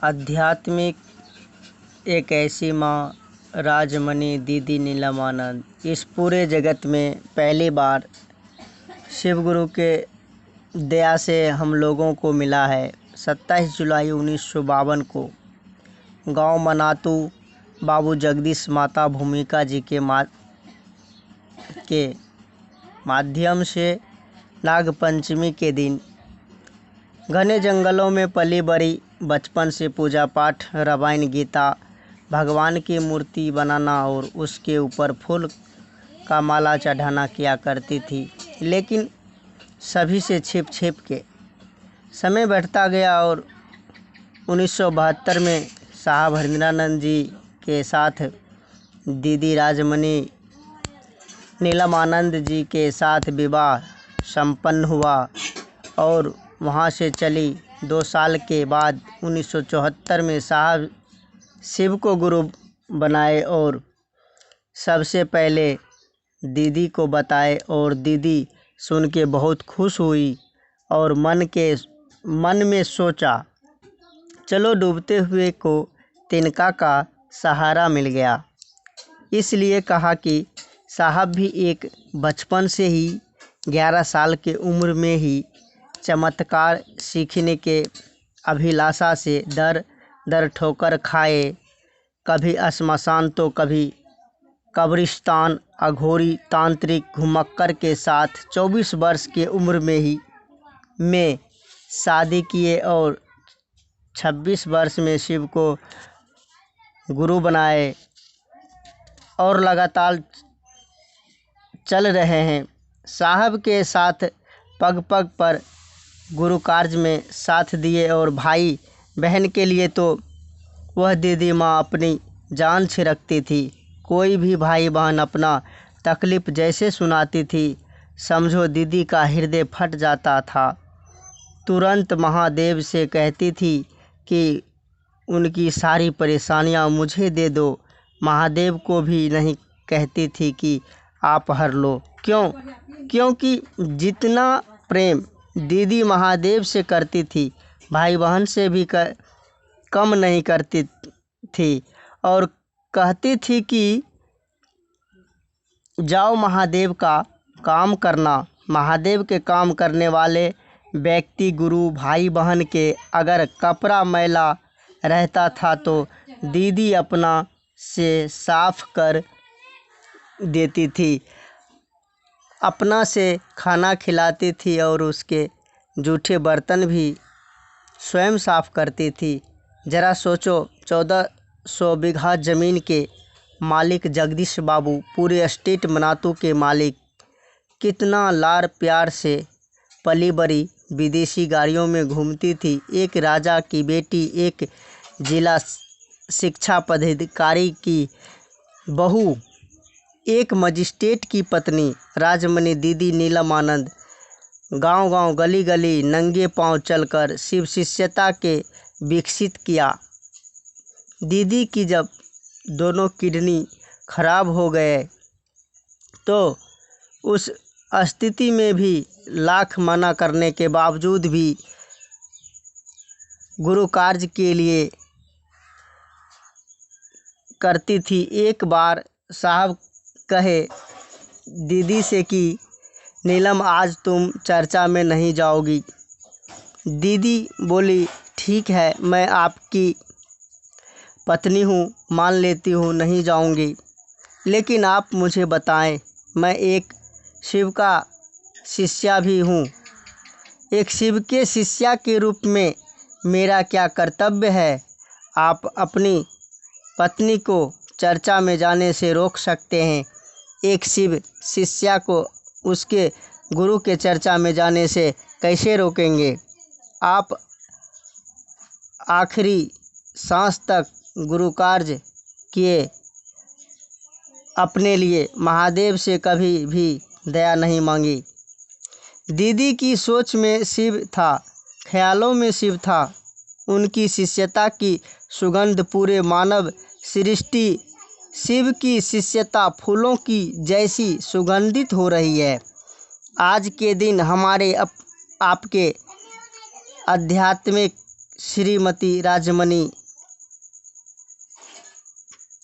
आध्यात्मिक एक ऐसी माँ राजमणि दीदी नीलमानंद इस पूरे जगत में पहली बार शिव गुरु के दया से हम लोगों को मिला है। 27 जुलाई 1952 को गांव मनातू बाबू जगदीश माता भूमिका जी के माध्यम से नागपंचमी के दिन घने जंगलों में पली बड़ी बचपन से पूजा पाठ, रामायण, गीता, भगवान की मूर्ति बनाना और उसके ऊपर फूल का माला चढ़ाना किया करती थी। लेकिन सभी से छिप छिप के समय बढ़ता गया और 1972 में साहब हरिंद्रानंद जी के साथ दीदी राजमणि नीलमानंद जी के साथ विवाह संपन्न हुआ और वहाँ से चली। 2 साल के बाद 1974 में साहब शिव को गुरु बनाए और सबसे पहले दीदी को बताए और दीदी सुन के बहुत खुश हुई और मन में सोचा चलो डूबते हुए को तिनका का सहारा मिल गया। इसलिए कहा कि साहब भी एक बचपन से ही 11 साल के उम्र में ही चमत्कार सीखने के अभिलाषा से दर ठोकर खाए, कभी श्मशान तो कभी कब्रिस्तान, अघोरी तांत्रिक घुमक्कर के साथ 24 वर्ष की उम्र में शादी किए और 26 वर्ष में शिव को गुरु बनाए और लगातार चल रहे हैं। साहब के साथ पग पग पर गुरु कार्य में साथ दिए और भाई बहन के लिए तो वह दीदी माँ अपनी जान छिड़कती थी। कोई भी भाई बहन अपना तकलीफ़ जैसे सुनाती थी, समझो दीदी का हृदय फट जाता था। तुरंत महादेव से कहती थी कि उनकी सारी परेशानियाँ मुझे दे दो। महादेव को भी नहीं कहती थी कि आप हर लो। क्योंकि जितना प्रेम दीदी महादेव से करती थी, भाई बहन से भी कम नहीं करती थी और कहती थी कि जाओ महादेव का काम करना। महादेव के काम करने वाले व्यक्ति गुरु भाई बहन के अगर कपड़ा मैला रहता था तो दीदी अपना से साफ कर देती थी, अपना से खाना खिलाती थी और उसके जूठे बर्तन भी स्वयं साफ करती थी। ज़रा सोचो, 1400 बीघा ज़मीन के मालिक जगदीश बाबू, पूरे स्टेट मनातू के मालिक, कितना लाड़ प्यार से पली बड़ी विदेशी गाड़ियों में घूमती थी। एक राजा की बेटी, एक जिला शिक्षा पदाधिकारी की बहू, एक मजिस्ट्रेट की पत्नी राजमणि दीदी नीलमानंद गांव-गांव, गली-गली नंगे पांव चलकर शिव शिष्यता के विकसित किया। दीदी की जब दोनों किडनी खराब हो गए तो उस स्थिति में भी लाख मना करने के बावजूद भी गुरु कार्य के लिए करती थी। एक बार साहब कहे दीदी से कि नीलम, आज तुम चर्चा में नहीं जाओगी। दीदी बोली ठीक है, मैं आपकी पत्नी हूँ, मान लेती हूँ, नहीं जाऊँगी। लेकिन आप मुझे बताएं, मैं एक शिव का शिष्या भी हूँ। एक शिव के शिष्या के रूप में मेरा क्या कर्तव्य है? आप अपनी पत्नी को चर्चा में जाने से रोक सकते हैं, एक शिव शिष्या को उसके गुरु के चर्चा में जाने से कैसे रोकेंगे? आप आखिरी सांस तक गुरु कार्य किए, अपने लिए महादेव से कभी भी दया नहीं मांगी। दीदी की सोच में शिव था, ख्यालों में शिव था। उनकी शिष्यता की सुगंध पूरे मानव सृष्टि, शिव की शिष्यता फूलों की जैसी सुगंधित हो रही है। आज के दिन हमारे आपके आध्यात्मिक श्रीमती राजमणि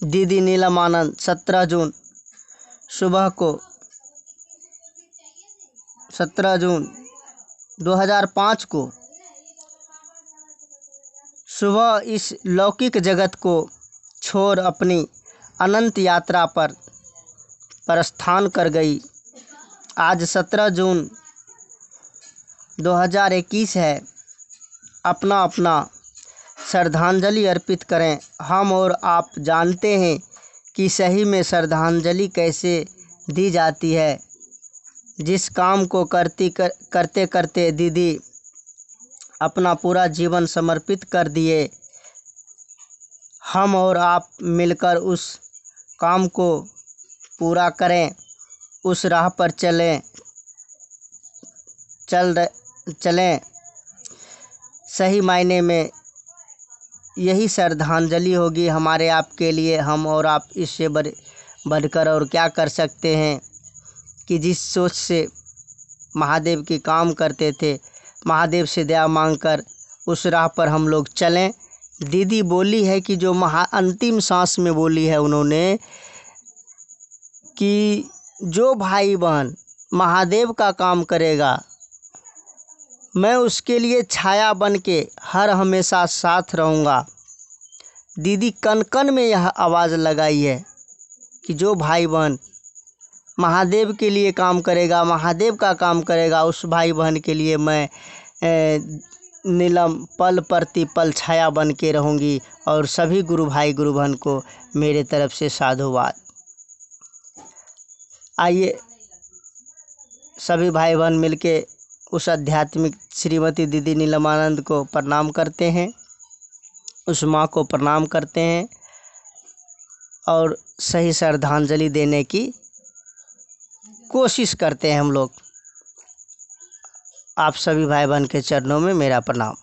दीदी नीलम आनंद 17 जून सुबह को 17 जून 2005 को सुबह इस लौकिक जगत को छोड़ अपनी अनंत यात्रा पर प्रस्थान कर गई। आज 17 जून 2021 है। अपना अपना श्रद्धांजलि अर्पित करें। हम और आप जानते हैं कि सही में श्रद्धांजलि कैसे दी जाती है। जिस काम को करते करते दीदी अपना पूरा जीवन समर्पित कर दिए, हम और आप मिलकर उस काम को पूरा करें, उस राह पर चलें। सही मायने में यही श्रद्धांजलि होगी हमारे आपके लिए। हम और आप इससे बढ़कर और क्या कर सकते हैं कि जिस सोच से महादेव की काम करते थे, महादेव से दया मांगकर उस राह पर हम लोग चलें। दीदी बोली है कि जो अंतिम सांस में बोली है उन्होंने कि जो भाई बहन महादेव का काम करेगा, मैं उसके लिए छाया बन के हर हमेशा साथ रहूँगा। दीदी कन कन में यह आवाज़ लगाई है कि जो भाई बहन महादेव के लिए काम करेगा, महादेव का काम करेगा, उस भाई बहन के लिए मैं नीलम पल प्रति पल छाया बन के रहूँगी। और सभी गुरु भाई गुरु बहन को मेरे तरफ से साधुवाद। आइए सभी भाई बहन मिलके उस आध्यात्मिक श्रीमती दीदी नीलम आनंद को प्रणाम करते हैं, उस माँ को प्रणाम करते हैं और सही श्रद्धांजलि देने की कोशिश करते हैं हम लोग। आप सभी भाई बहन के चरणों में मेरा प्रणाम।